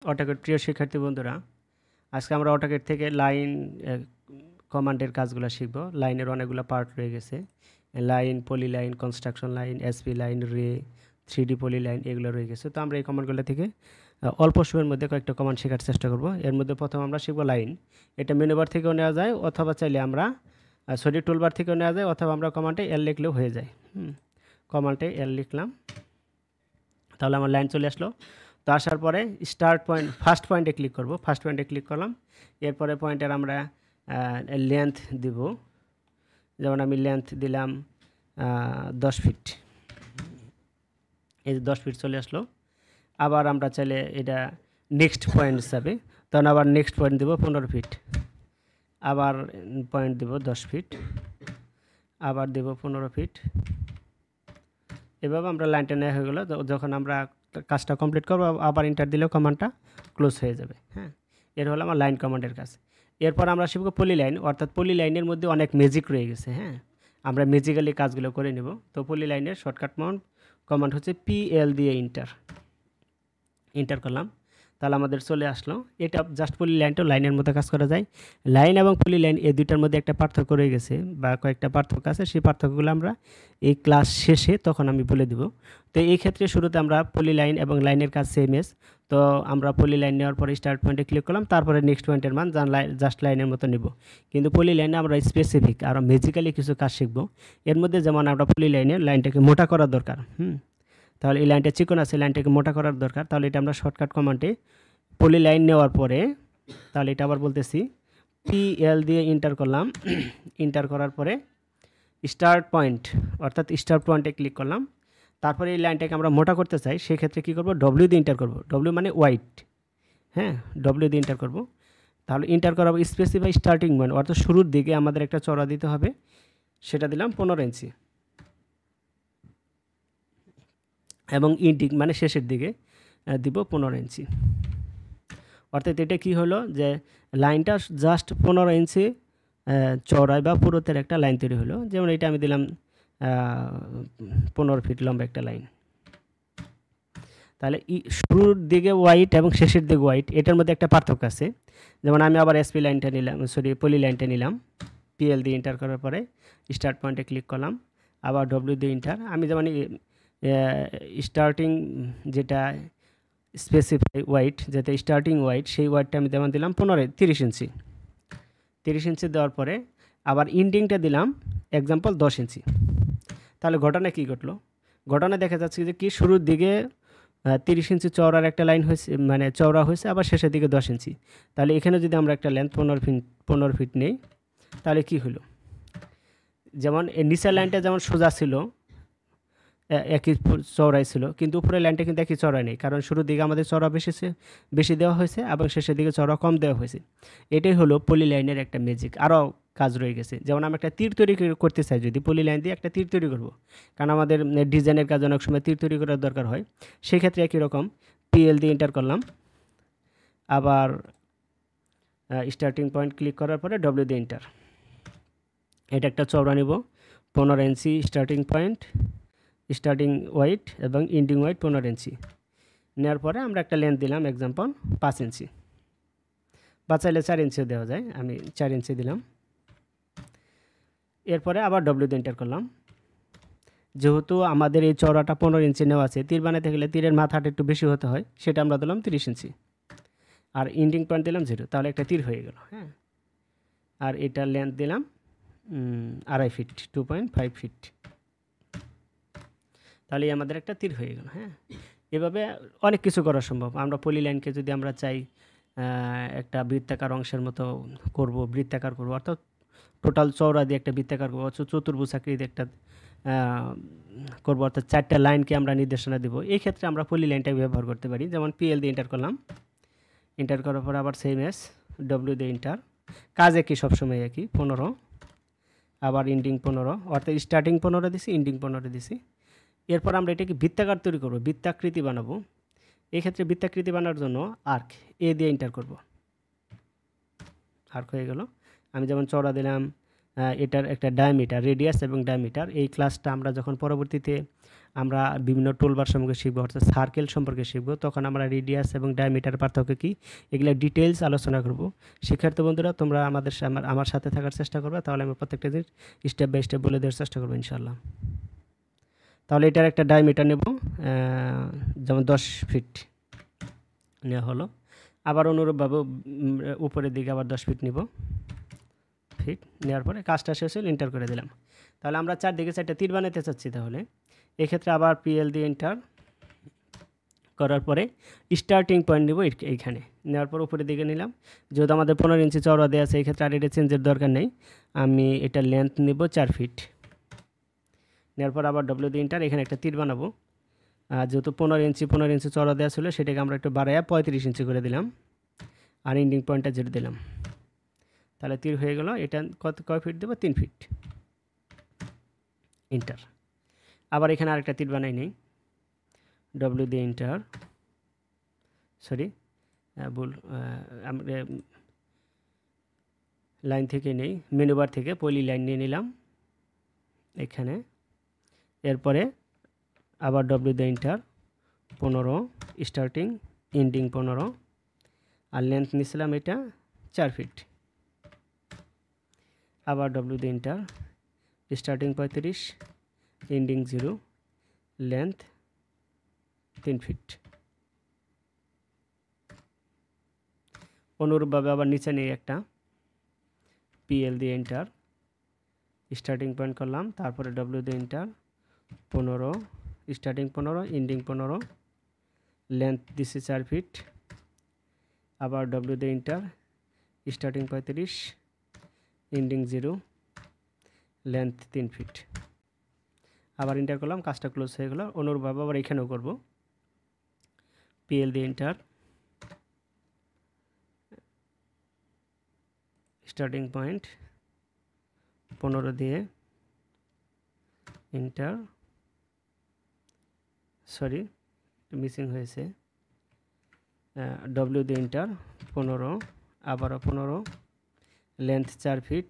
AutoCAD প্রিয় শিক্ষার্থী বন্ধুরা, আজকে আমরা অটোক্যাড থেকে লাইন কমান্ডের কাজগুলো শিখব। লাইনের অনেকগুলো পার্ট রয়ে গেছে, line, poly line, construction line, SP line, ray, 3D পলি লাইন, এগুলো রয়ে গেছে। তো আমরা এই কমান্ডগুলো থেকে অল্প সময়ের মধ্যে কয়েকটা কমান্ড শেখার চেষ্টা করব। এর মধ্যে প্রথম আমরা শিখব লাইন। এটা মেনু বার থেকেও নেওয়া যায়, অথবা চাইলে আমরা টুলবার থেকেও নেওয়া যায়, অথবা আমরা কমান্ডে এল লিখলেও হয়ে যায়। কমান্ডে এল লিখলাম, তাহলে আমার লাইন চলে আসলো। তো আসার পরে স্টার্ট পয়েন্ট, ফার্স্ট পয়েন্টে ক্লিক করব। ফার্স্ট পয়েন্টে ক্লিক করলাম, এরপরে পয়েন্টের আমরা লেন্থ দিব। যেমন আমি লেন্থ দিলাম 10 ফিট। এই 10 ফিট চলে আসলো। আবার আমরা চাইলে এটা নেক্সট পয়েন্ট হিসাবে, তখন আবার নেক্সট পয়েন্ট দেব 15 ফিট। আবার পয়েন্ট দেব 10 ফিট, আবার দেব 15 ফিট। এভাবে আমরা লাইনটা নেওয়া হয়ে গেলো। যখন আমরা কাজটা কমপ্লিট করবো, আবার ইন্টার দিলেও কমান্ডটা ক্লোজ হয়ে যাবে। হ্যাঁ, এর হলো আমার লাইন কমান্ডের কাজ। এরপর আমরা শিখব পলি লাইন, অর্থাৎ পলি লাইনের মধ্যে অনেক ম্যাজিক রয়ে গেছে। হ্যাঁ, আমরা ম্যাজিক্যালি কাজগুলো করে নেব। তো পলি লাইনের শর্টকাট কমান্ড হচ্ছে PL দিয়ে ইন্টার করলাম, তাহলে আমাদের চলে আসলো। এটা জাস্ট পলি লাইনটাও লাইনের মধ্যে কাজ করা যায়। লাইন এবং পলি লাইন এই দুইটার মধ্যে একটা পার্থক্য রয়ে গেছে, বা কয়েকটা পার্থক্য আছে। সেই পার্থক্যগুলো আমরা এই ক্লাস শেষে তখন আমি বলে দেব। তো এই ক্ষেত্রে শুরুতে আমরা পলি লাইন এবং লাইনের কাজ সেম এস। তো আমরা পলি লাইন নেওয়ার পরে স্টার্ট পয়েন্টে ক্লিক করলাম, তারপরে নেক্সট পয়েন্টের মান জাস্ট লাইনের মতো নেব। কিন্তু পলি লাইনে আমরা স্পেসিফিক আরও ম্যাজিক্যালি কিছু কাজ শিখব। এর মধ্যে যেমন আমরা পলি লাইনে লাইনটাকে মোটা করা দরকার। তাহলে এই লাইনটা চিকন আছে, লাইনটাকে মোটা করার দরকার। তাহলে এটা আমরা শর্টকাট কমান্ডে পলি লাইন নেওয়ার পরে, তাহলে এটা আবার বলতেছি, PL দিয়ে ইন্টার করলাম। ইন্টার করার পরে স্টার্ট পয়েন্ট, অর্থাৎ স্টার্ট পয়েন্টে ক্লিক করলাম। তারপরে এই লাইনটাকে আমরা মোটা করতে চাই, সেক্ষেত্রে কী করব, W দিয়ে ইন্টার করব। W মানে হোয়াইট। হ্যাঁ, W দিয়ে ইন্টার করব। তাহলে ইন্টার করাবো স্পেসিফাই স্টার্টিং পয়েন্ট, অর্থাৎ শুরুর দিকে আমাদের একটা চড়া দিতে হবে, সেটা দিলাম 15 ইঞ্চি। এবং ইন্ডিং মানে শেষের দিকে দিব 15 ইঞ্চি। অর্থাৎ এটা কী হলো, যে লাইনটা জাস্ট 15 ইঞ্চি চওড়ায় বা পুরোতের একটা লাইন তৈরি হলো। যেমন এটা আমি দিলাম 15 ফিট লম্বা একটা লাইন। তাহলে শুরুর দিকে হোয়াইট এবং শেষের দিকে হোয়াইট, এটার মধ্যে একটা পার্থক্য আছে। যেমন আমি আবার SP লাইনটা নিলাম, পলি লাইনটা নিলাম। PL দিয়ে ইন্টার করার পরে স্টার্ট পয়েন্টে ক্লিক করলাম, আবার W দিয়ে ইন্টার। আমি যেমন স্টার্টিং যেটা স্পেসিফাই হোয়াইট, যাতে স্টার্টিং হোয়াইট, সেই হোয়াইটটা আমি যেমন দিলাম 30 ইঞ্চি। 30 ইঞ্চি দেওয়ার পরে আবার ইন্ডিংটা দিলাম এক্সাম্পল 10 ইঞ্চি। তাহলে ঘটনা কী ঘটলো, ঘটনা দেখা যাচ্ছে যে কি শুরুর দিকে 30 ইঞ্চি চওড়ার একটা লাইন হয়েছে, মানে চওড়া হয়েছে, আবার শেষের দিকে 10 ইঞ্চি। তাহলে এখানে যদি আমরা একটা লেন্থ 15 ফিট নেই, তাহলে কি হলো, যেমন নিচের লাইনটা যেমন সোজা ছিল, একই চওড়াই ছিল, কিন্তু উপরের লাইনটা কিন্তু একই চওড়া নেই, কারণ শুরুর দিকে আমাদের চওড়া বেশি দেওয়া হয়েছে এবং শেষের দিকে চওড়া কম দেওয়া হয়েছে। এটাই হলো পলি লাইনের একটা ম্যাজিক। আরও কাজ রয়ে গেছে, যেমন আমরা একটা তীর তৈরি করতে চাই, যদি পলি লাইন দিয়ে একটা তীর তৈরি করব, কারণ আমাদের ডিজাইনের কাজ অনেক সময় তীর তৈরি করার দরকার হয়। সেক্ষেত্রে একই রকম PL দিয়ে এন্টার করলাম, আবার স্টার্টিং পয়েন্ট ক্লিক করার পরে W দিয়ে এন্টার। এটা একটা চওড়া নিব 15 ইঞ্চি স্টার্টিং পয়েন্ট, স্টার্টিং হোয়াইট এবং ইন্ডিং হোয়াইট 15 ইঞ্চি নেওয়ার পরে আমরা একটা লেন্থ দিলাম এক্সাম্পল 5 ইঞ্চি, বা চাইলে 4 ইঞ্চিও দেওয়া যায়। আমি 4 ইঞ্চি দিলাম। এরপরে আবার W দিয়ে এন্টার করলাম। যেহেতু আমাদের এই চওড়াটা 15 ইঞ্চি নেওয়া আছে, তীর বানাতে গেলে তীরের মাথাটা একটু বেশি হতে হয়, সেটা আমরা দিলাম 30 ইঞ্চি, আর ইন্ডিং পয়েন্ট দিলাম 0। তাহলে একটা তীর হয়ে গেল। হ্যাঁ, আর এটার লেন্থ দিলাম 2.5 ফিট, 2.5 ফিট। তাহলে আমাদের একটা তীর হয়ে গেল। হ্যাঁ, এভাবে অনেক কিছু করা সম্ভব। আমরা পলি লাইনকে যদি আমরা চাই একটা বৃত্তাকার অংশের মতো করব, বৃত্তাকার করব, অর্থাৎ টোটাল চওড়া দিয়ে একটা বৃত্তাকার করবো, চতুর্ভুজ আকৃতির একটা করবো, অর্থাৎ 4টা লাইনকে আমরা নির্দেশনা দেব। এই ক্ষেত্রে আমরা পলি লাইনটা ব্যবহার করতে পারি। যেমন PL দিয়ে এন্টার করলাম, এন্টার করার পর আবার সেম এস W দিয়ে এন্টার। কাজ একই, সবসময় একই, 15, আবার ইন্ডিং 15, অর্থাৎ স্টার্টিং 15 দিছি, ইন্ডিং 15 দিছি। এরপর আমরা এটাকে বৃত্তাকার তৈরি করব, বৃত্তাকৃতি বানাবো। এক্ষেত্রে বৃত্তাকৃতি বানানোর জন্য আর্ক A দিয়ে এন্টার করব। আর্ক হয়ে গেল। আমি যেমন চওড়া দিলাম, এটার একটা ডায়ামিটার, রেডিয়াস এবং ডায়ামিটার। এই ক্লাসটা আমরা যখন পরবর্তীতে আমরা বিভিন্ন টুলবার সম্পর্কে শিখবো, অর্থাৎ সার্কেল সম্পর্কে শিখবো, তখন আমরা রেডিয়াস এবং ডায়ামিটার পার্থক্য কী এগুলো ডিটেলস আলোচনা করব। শিক্ষার্থী বন্ধুরা তোমরা আমার সাথে থাকার চেষ্টা করবে, তাহলে আমি প্রত্যেকটা জিনিস স্টেপ বাই স্টেপ বলে দেওয়ার চেষ্টা করবো ইনশাল্লাহ। তাহলে এটার একটা ডায়ামিটার নেব, যেমন 10 ফিট নেওয়া হলো। আবার অনুরূপভাবে উপরের দিকে আবার 10 ফিট নিব, ফিট নেওয়ার পরে কাজটা শেষ হলে এন্টার করে দিলাম। তাহলে আমরা চারদিকে 4টা তীর বানাতে চাচ্ছি, তাহলে এক্ষেত্রে আবার পিএল দিয়ে এন্টার করার পরে স্টার্টিং পয়েন্ট নেব এইখানে, নেওয়ার পর উপরের দিকে নিলাম। যেহেতু আমাদের 15 ইঞ্চি চওড়া দেওয়া আছে, এই ক্ষেত্রে আর এটা চেঞ্জের দরকার নেই। আমি এটা লেন্থ নেব 4 ফিট, নেওয়ার পর আবার ডব্লিউ দিয়ে এন্টার, এখানে একটা তীর বানাবো। যেহেতু 15 ইঞ্চি চওড়া দেওয়া ছিল, সেটাকে আমরা একটু বাড়াইয়া 35 ইঞ্চি করে দিলাম, আর এন্ডিং পয়েন্টটা 0 দিলাম। তাহলে তীর হয়ে গেল। এটা কয় ফিট দেবো? 3 ফিট, এন্টার। আবার এখানে আরেকটা তীর বানাই নেই, ডব্লিউ দিয়ে এন্টার, সরি ভুল, আমরা লাইন থেকে নেই, মেনু বার থেকে পলি লাইন নিয়ে নিলাম এখানে। এরপরে আবার ডব্লিউ দিয়ে এন্টার, 15, স্টার্টিং এন্ডিং 15, আর লেন্থ নিয়েছিলাম এটা 4 ফিট। আবার ডব্লিউ দিয়ে enter, starting 35, ending 0, length 3 feet. অনুরূপভাবে আবার নিচে নিয়ে একটা পিএল দিয়ে এন্টার, স্টার্টিং পয়েন্ট করলাম, তারপরে ডব্লিউ দিয়ে এন্টার, 15, স্টার্টিং 15, এন্ডিং 15, লেন্থ দিচ্ছি 4 ফিট। আবার ডব্লিউ দিয়ে enter, starting 35, ending 0, length 3 feet. আবার এন্টার করলাম, কাজটা ক্লোজ হয়ে গেল। অনুরূপভাবে আবার এখানেও করব, পিএল দিয়ে এন্টার, স্টার্টিং পয়েন্ট 15 দিয়ে এন্টার, সরি মিসিং হয়েছে, ডব্লিউ দিয়ে এন্টার, 15, আবারও 15, লেন্থ 4 ফিট।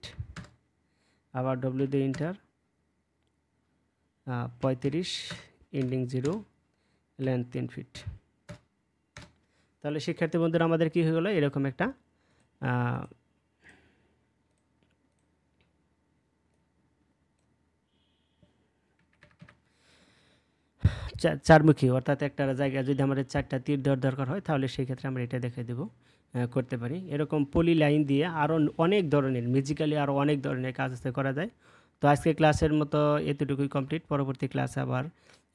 আবার ডব্লিউ দিয়ে এন্টার, 35, এন্ডিং 0, লেন্থ 3 ফিট। তাহলে শিক্ষার্থী বন্ধুরা আমাদের কী হয়ে গেলো, এরকম একটা চারমুখী, অর্থাৎ একটা জায়গায় যদি আমাদের 4টা তীর দেওয়ার দরকার হয়, তাহলে সেই ক্ষেত্রে আমরা এটা দেখে দেবো, করতে পারি। এরকম পলি লাইন দিয়ে আরও অনেক ধরনের মিউজিক্যালি আরও অনেক ধরনের কাজ করা যায়। তো আজকে ক্লাসের মতো এতটুকুই কমপ্লিট। পরবর্তী ক্লাসে আবার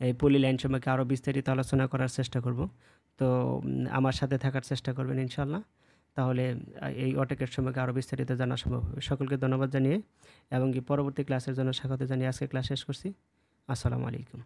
এই পলি লাইন সম্পর্কে আরও বিস্তারিত আলোচনা করার চেষ্টা করব। তো আমার সাথে থাকার চেষ্টা করবেন ইনশাল্লাহ, তাহলে এই অটোক্যাড সম্পর্কে আরও বিস্তারিত জানা সম্ভব হবে। সকলকে ধন্যবাদ জানিয়ে এবং কি পরবর্তী ক্লাসের জন্য স্বাগত জানিয়ে আজকে ক্লাস শেষ করছি। আসসালামু আলাইকুম।